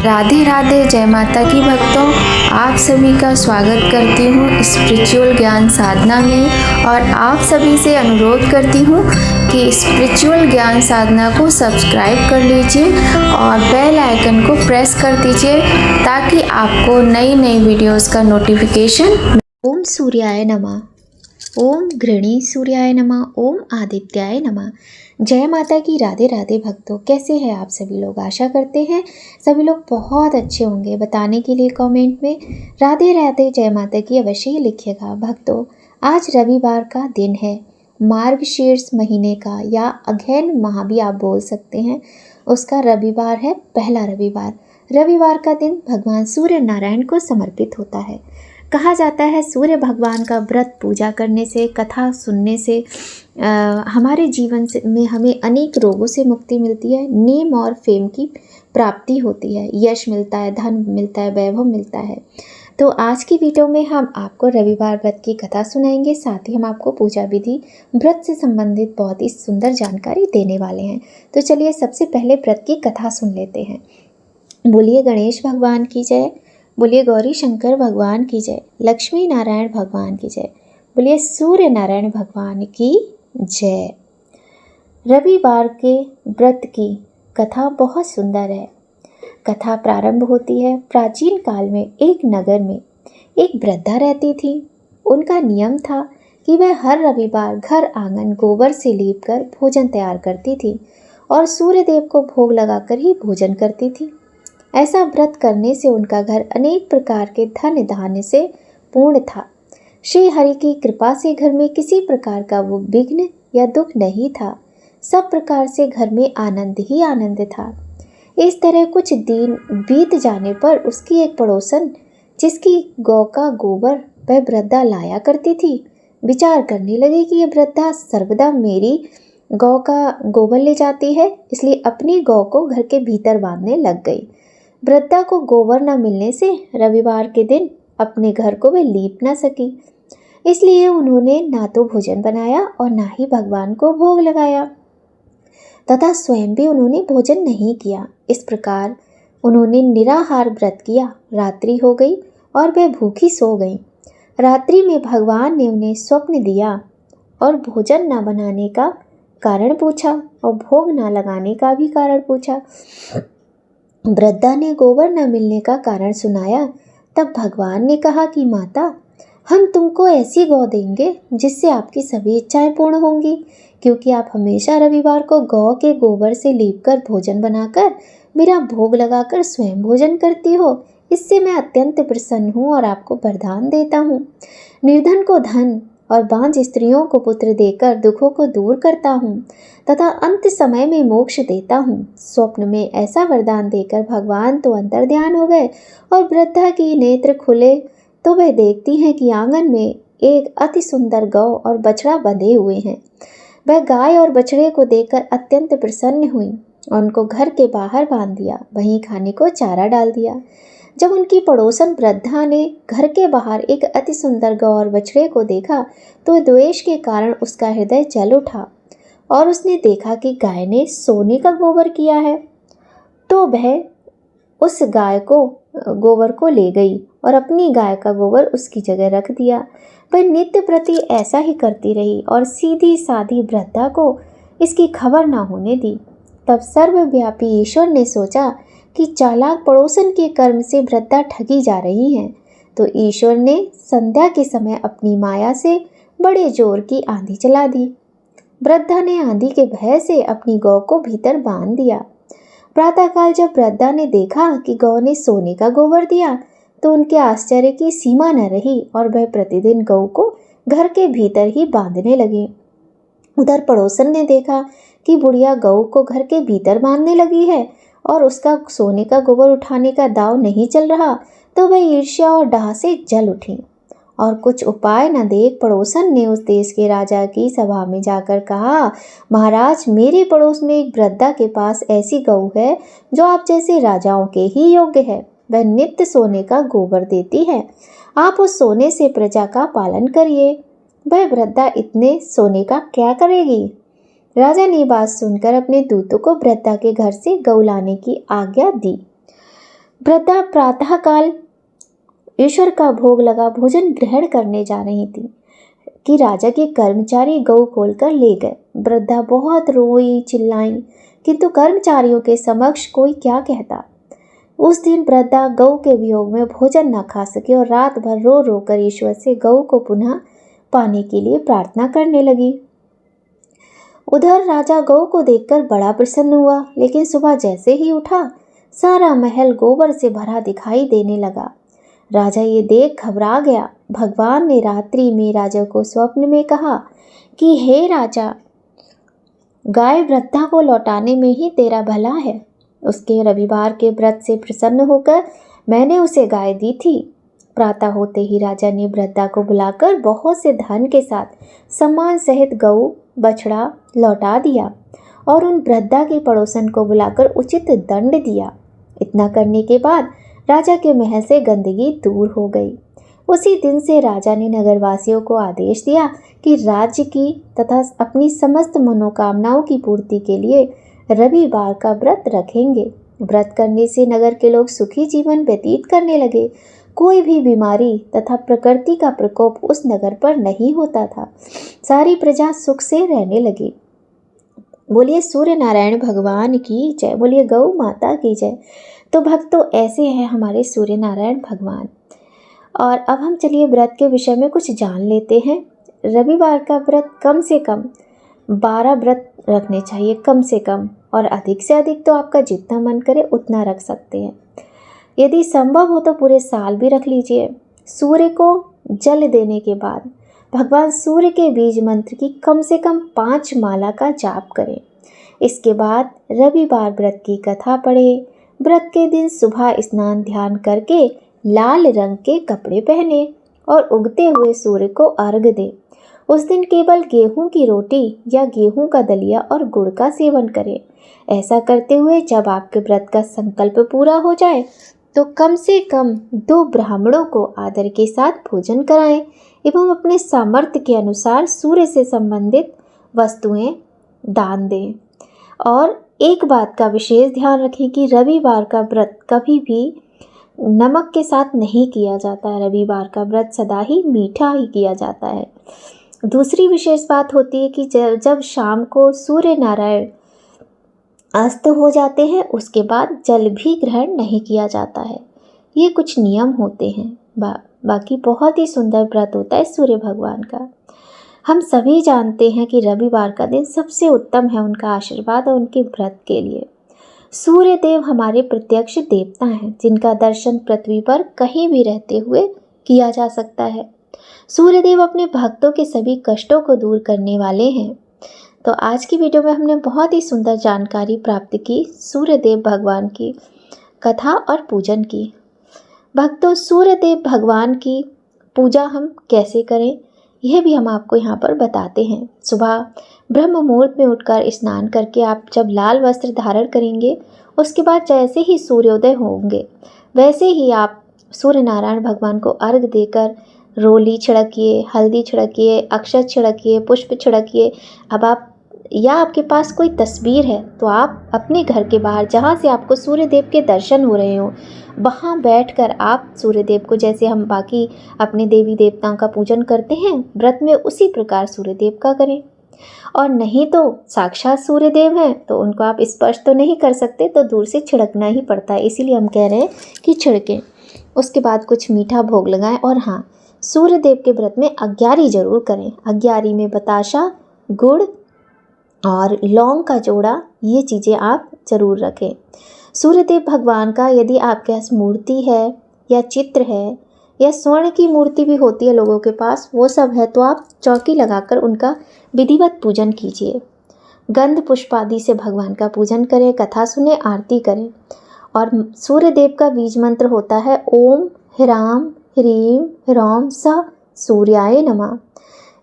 राधे राधे, जय माता की भक्तों। आप सभी का स्वागत करती हूँ स्पिरिचुअल ज्ञान साधना में और आप सभी से अनुरोध करती हूँ कि स्पिरिचुअल ज्ञान साधना को सब्सक्राइब कर लीजिए और बेल आइकन को प्रेस कर दीजिए ताकि आपको नई नई वीडियोस का नोटिफिकेशन। ओम सूर्याय नमः, ओम घृणी सूर्याय नमः, ओम आदित्याय नमः। जय माता की। राधे राधे भक्तों, कैसे हैं आप सभी लोग। आशा करते हैं सभी लोग बहुत अच्छे होंगे। बताने के लिए कमेंट में राधे राधे जय माता की अवश्य ही लिखिएगा। भक्तों, आज रविवार का दिन है, मार्गशीर्ष महीने का या अगहन माह भी आप बोल सकते हैं, उसका रविवार है, पहला रविवार। रविवार का दिन भगवान सूर्य नारायण को समर्पित होता है। कहा जाता है सूर्य भगवान का व्रत पूजा करने से, कथा सुनने से हमारे जीवन से में हमें अनेक रोगों से मुक्ति मिलती है, नेम और फेम की प्राप्ति होती है, यश मिलता है, धन मिलता है, वैभव मिलता है। तो आज की वीडियो में हम आपको रविवार व्रत की कथा सुनाएंगे, साथ ही हम आपको पूजा विधि, व्रत से संबंधित बहुत ही सुंदर जानकारी देने वाले हैं। तो चलिए सबसे पहले व्रत की कथा सुन लेते हैं। बोलिए गणेश भगवान की जय, बोलिए गौरी शंकर भगवान की जय, लक्ष्मी नारायण भगवान की जय, बोलिए सूर्य नारायण भगवान की जय। रविवार के व्रत की कथा बहुत सुंदर है। कथा प्रारंभ होती है, प्राचीन काल में एक नगर में एक वृद्धा रहती थी। उनका नियम था कि वह हर रविवार घर आंगन गोबर से लीपकर भोजन तैयार करती थी और सूर्य देव को भोग लगाकर ही भोजन करती थी। ऐसा व्रत करने से उनका घर अनेक प्रकार के धन धान्य से पूर्ण था। श्री हरि की कृपा से घर में किसी प्रकार का वो विघ्न या दुख नहीं था। सब प्रकार से घर में आनंद ही आनंद था। इस तरह कुछ दिन बीत जाने पर उसकी एक पड़ोसन, जिसकी गौ का गोबर वह वृद्धा लाया करती थी, विचार करने लगी कि ये वृद्धा सर्वदा मेरी गौ का गोबर ले जाती है, इसलिए अपनी गौ को घर के भीतर बांधने लग गई। वृद्धा को गोबर न मिलने से रविवार के दिन अपने घर को वे लीप न सकी, इसलिए उन्होंने ना तो भोजन बनाया और ना ही भगवान को भोग लगाया तथा स्वयं भी उन्होंने भोजन नहीं किया। इस प्रकार उन्होंने निराहार व्रत किया। रात्रि हो गई और वे भूखी सो गई। रात्रि में भगवान ने उन्हें स्वप्न दिया और भोजन न बनाने का कारण पूछा और भोग न लगाने का भी कारण पूछा। वृद्धा ने गोबर न मिलने का कारण सुनाया। तब भगवान ने कहा कि माता, हम तुमको ऐसी गौ देंगे जिससे आपकी सभी इच्छाएं पूर्ण होंगी, क्योंकि आप हमेशा रविवार को गौ के गोबर से लीपकर भोजन बनाकर मेरा भोग लगाकर स्वयं भोजन करती हो। इससे मैं अत्यंत प्रसन्न हूँ और आपको वरदान देता हूँ। निर्धन को धन और बांझ स्त्रियों को पुत्र देकर दुखों को दूर करता हूँ तथा अंत समय में मोक्ष देता हूँ। स्वप्न में ऐसा वरदान देकर भगवान तो अंतर्ध्यान हो गए और वृद्धा की नेत्र खुले तो वह देखती हैं कि आंगन में एक अति सुंदर गौ और बछड़ा बंधे हुए हैं। वह गाय और बछड़े को देखकर अत्यंत प्रसन्न हुई और उनको घर के बाहर बांध दिया, वहीं खाने को चारा डाल दिया। जब उनकी पड़ोसन वृद्धा ने घर के बाहर एक अति सुंदर गौ और बछड़े को देखा तो द्वेष के कारण उसका हृदय जल उठा और उसने देखा कि गाय ने सोने का गोबर किया है, तो वह उस गोबर को ले गई और अपनी गाय का गोबर उसकी जगह रख दिया। वह नित्य प्रति ऐसा ही करती रही और सीधी साधी वृद्धा को इसकी खबर ना होने दी। तब सर्वव्यापी ईश्वर ने सोचा कि चालाक पड़ोसन के कर्म से वृद्धा ठगी जा रही हैं, तो ईश्वर ने संध्या के समय अपनी माया से बड़े जोर की आंधी चला दी। वृद्धा ने आंधी के भय से अपनी गौ को भीतर बांध दिया। प्रातःकाल जब वृद्धा ने देखा कि गौ ने सोने का गोबर दिया तो उनके आश्चर्य की सीमा न रही और वह प्रतिदिन गौ को घर के भीतर ही बांधने लगे। उधर पड़ोसन ने देखा कि बुढ़िया गौ को घर के भीतर बांधने लगी है और उसका सोने का गोबर उठाने का दाव नहीं चल रहा, तो वह ईर्ष्या और डाह से जल उठी और कुछ उपाय न देख पड़ोसन ने उस देश के राजा की सभा में जाकर कहा, महाराज, मेरे पड़ोस में एक वृद्धा के पास ऐसी गौ है जो आप जैसे राजाओं के ही योग्य है। वह नित्य सोने का गोबर देती है। आप उस सोने से प्रजा का पालन करिए। वह वृद्धा इतने सोने का क्या करेगी। राजा ने बात सुनकर अपने दूतों को वृद्धा के घर से गौ लाने की आज्ञा दी। वृद्धा प्रातःकाल ईश्वर का भोग लगा भोजन ग्रहण करने जा रही थी कि राजा के कर्मचारी गऊ खोलकर ले गए। वृद्धा बहुत रोई चिल्लाई, किंतु कर्मचारियों के समक्ष कोई क्या कहता। उस दिन वृद्धा गऊ के वियोग में भोजन न खा सकी और रात भर रो रो कर ईश्वर से गऊ को पुनः पाने के लिए प्रार्थना करने लगी। उधर राजा गऊ को देखकर बड़ा प्रसन्न हुआ, लेकिन सुबह जैसे ही उठा सारा महल गोबर से भरा दिखाई देने लगा। राजा ये देख घबरा गया। भगवान ने रात्रि में राजा को स्वप्न में कहा कि हे राजा, गाय वृद्धा को लौटाने में ही तेरा भला है। उसके रविवार के व्रत से प्रसन्न होकर मैंने उसे गाय दी थी। प्रातः होते ही राजा ने वृद्धा को बुलाकर बहुत से धन के साथ सम्मान सहित गऊ बछड़ा लौटा दिया और उन वृद्धा की पड़ोसन को बुलाकर उचित दंड दिया। इतना करने के बाद राजा के महल से गंदगी दूर हो गई। उसी दिन से राजा ने नगरवासियों को आदेश दिया कि राज्य की तथा अपनी समस्त मनोकामनाओं की पूर्ति के लिए रविवार का व्रत रखेंगे। व्रत करने से नगर के लोग सुखी जीवन व्यतीत करने लगे। कोई भी बीमारी तथा प्रकृति का प्रकोप उस नगर पर नहीं होता था। सारी प्रजा सुख से रहने लगी। बोलिए सूर्य नारायण भगवान की जय, बोलिए गौ माता की जय। तो भक्तों, ऐसे हैं हमारे सूर्य नारायण भगवान। और अब हम चलिए व्रत के विषय में कुछ जान लेते हैं। रविवार का व्रत कम से कम 12 व्रत रखने चाहिए, कम से कम, और अधिक से अधिक तो आपका जितना मन करे उतना रख सकते हैं। यदि संभव हो तो पूरे साल भी रख लीजिए। सूर्य को जल देने के बाद भगवान सूर्य के बीज मंत्र की कम से कम 5 माला का जाप करें। इसके बाद रविवार व्रत की कथा पढ़े। व्रत के दिन सुबह स्नान ध्यान करके लाल रंग के कपड़े पहने और उगते हुए सूर्य को अर्घ्य दें। उस दिन केवल गेहूं की रोटी या गेहूं का दलिया और गुड़ का सेवन करें। ऐसा करते हुए जब आपके व्रत का संकल्प पूरा हो जाए तो कम से कम 2 ब्राह्मणों को आदर के साथ भोजन कराएं एवं अपने सामर्थ्य के अनुसार सूर्य से संबंधित वस्तुएं दान दें। और एक बात का विशेष ध्यान रखें कि रविवार का व्रत कभी भी नमक के साथ नहीं किया जाता है। रविवार का व्रत सदा ही मीठा ही किया जाता है। दूसरी विशेष बात होती है कि जब शाम को सूर्य नारायण अस्त हो जाते हैं उसके बाद जल भी ग्रहण नहीं किया जाता है। ये कुछ नियम होते हैं। बाकी बहुत ही सुंदर व्रत होता है सूर्य भगवान का। हम सभी जानते हैं कि रविवार का दिन सबसे उत्तम है उनका आशीर्वाद और उनके व्रत के लिए। सूर्य देव हमारे प्रत्यक्ष देवता हैं जिनका दर्शन पृथ्वी पर कहीं भी रहते हुए किया जा सकता है। सूर्य देव अपने भक्तों के सभी कष्टों को दूर करने वाले हैं। तो आज की वीडियो में हमने बहुत ही सुंदर जानकारी प्राप्त की सूर्य देव भगवान की कथा और पूजन की। भक्तों, सूर्य देव भगवान की पूजा हम कैसे करें यह भी हम आपको यहाँ पर बताते हैं। सुबह ब्रह्म मुहूर्त में उठकर स्नान करके आप जब लाल वस्त्र धारण करेंगे उसके बाद जैसे ही सूर्योदय होंगे वैसे ही आप सूर्य नारायण भगवान को अर्घ देकर रोली छिड़किए, हल्दी छिड़किए, अक्षत छिड़किए, पुष्प छिड़किए। अब आप या आपके पास कोई तस्वीर है तो आप अपने घर के बाहर जहाँ से आपको सूर्य देव के दर्शन हो रहे हो वहाँ बैठकर आप सूर्य देव को, जैसे हम बाकी अपने देवी देवताओं का पूजन करते हैं व्रत में, उसी प्रकार सूर्य देव का करें। और नहीं तो साक्षात सूर्य देव हैं तो उनको आप स्पर्श तो नहीं कर सकते, तो दूर से छिड़कना ही पड़ता है। इसीलिए हम कह रहे हैं कि छिड़कें। उसके बाद कुछ मीठा भोग लगाएं। और हाँ, सूर्य देव के व्रत में अग्यारी जरूर करें। अग्यारी में बताशा, गुड़ और लौंग का जोड़ा, ये चीज़ें आप ज़रूर रखें। सूर्यदेव भगवान का यदि आपके पास मूर्ति है या चित्र है या स्वर्ण की मूर्ति भी होती है लोगों के पास, वो सब है तो आप चौकी लगाकर उनका विधिवत पूजन कीजिए। गंध पुष्प आदि से भगवान का पूजन करें, कथा सुने, आरती करें। और सूर्यदेव का बीज मंत्र होता है ओम ह्राम ह्रीम ह्रौम स सूर्याय नमः।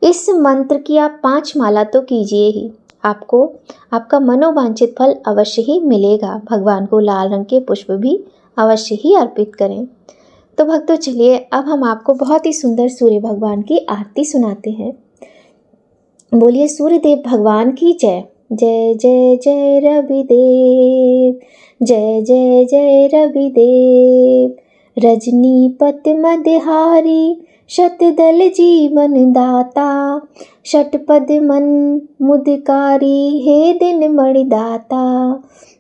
इस मंत्र की आप 5 माला तो कीजिए ही, आपको आपका मनोवांछित फल अवश्य ही मिलेगा। भगवान को लाल रंग के पुष्प भी अवश्य ही अर्पित करें। तो भक्तों, चलिए अब हम आपको बहुत ही सुंदर सूर्य भगवान की आरती सुनाते हैं। बोलिए सूर्यदेव भगवान की जय। जय जय जय रवि देव, जय जय जय रविदेव। रजनीपत मदहारी शतदल जीवन दाता, षटपद मन मुदकारी हे दिन मणिदाता।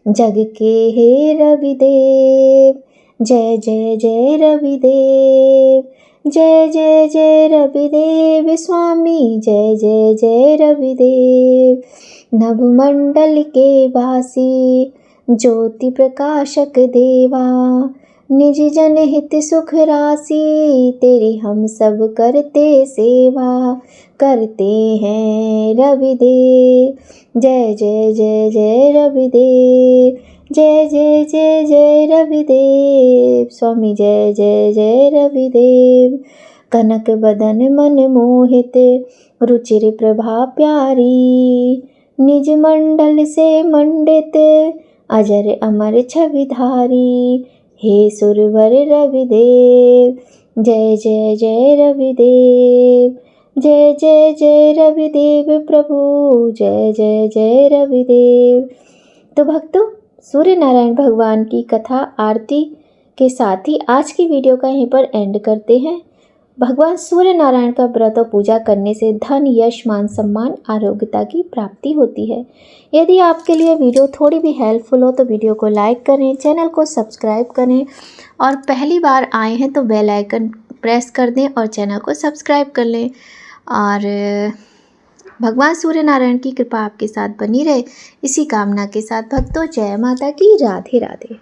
जग के हे रविदेव, जय जय जय रविदेव। जय जय जय रविदेव स्वामी, जय जय जय रविदेव। नभमंडल के वासी ज्योति प्रकाशक देवा, निज जन हित सुख राशि तेरी हम सब करते सेवा, करते हैं रविदेव। जय जय जय जय रविदेव, जय जय जय जय रविदेव स्वामी, जय जय जय रविदेव। कनक बदन मन मोहित रुचिर प्रभा प्यारी, निज मंडल से मंडित अजर अमर छविधारी। हे सुरवर रविदेव, जय जय जय रविदेव। जय जय जय रविदेव प्रभु, जय जय जय रविदेव। तो भक्तों, सूर्य नारायण भगवान की कथा आरती के साथ ही आज की वीडियो का यहीं पर एंड करते हैं। भगवान सूर्य नारायण का व्रत और पूजा करने से धन, यश, मान, सम्मान, आरोग्यता की प्राप्ति होती है। यदि आपके लिए वीडियो थोड़ी भी हेल्पफुल हो तो वीडियो को लाइक करें, चैनल को सब्सक्राइब करें और पहली बार आए हैं तो बेल आइकन प्रेस कर दें और चैनल को सब्सक्राइब कर लें। और भगवान सूर्य नारायण की कृपा आपके साथ बनी रहे, इसी कामना के साथ भक्तों, जय माता की। राधे राधे।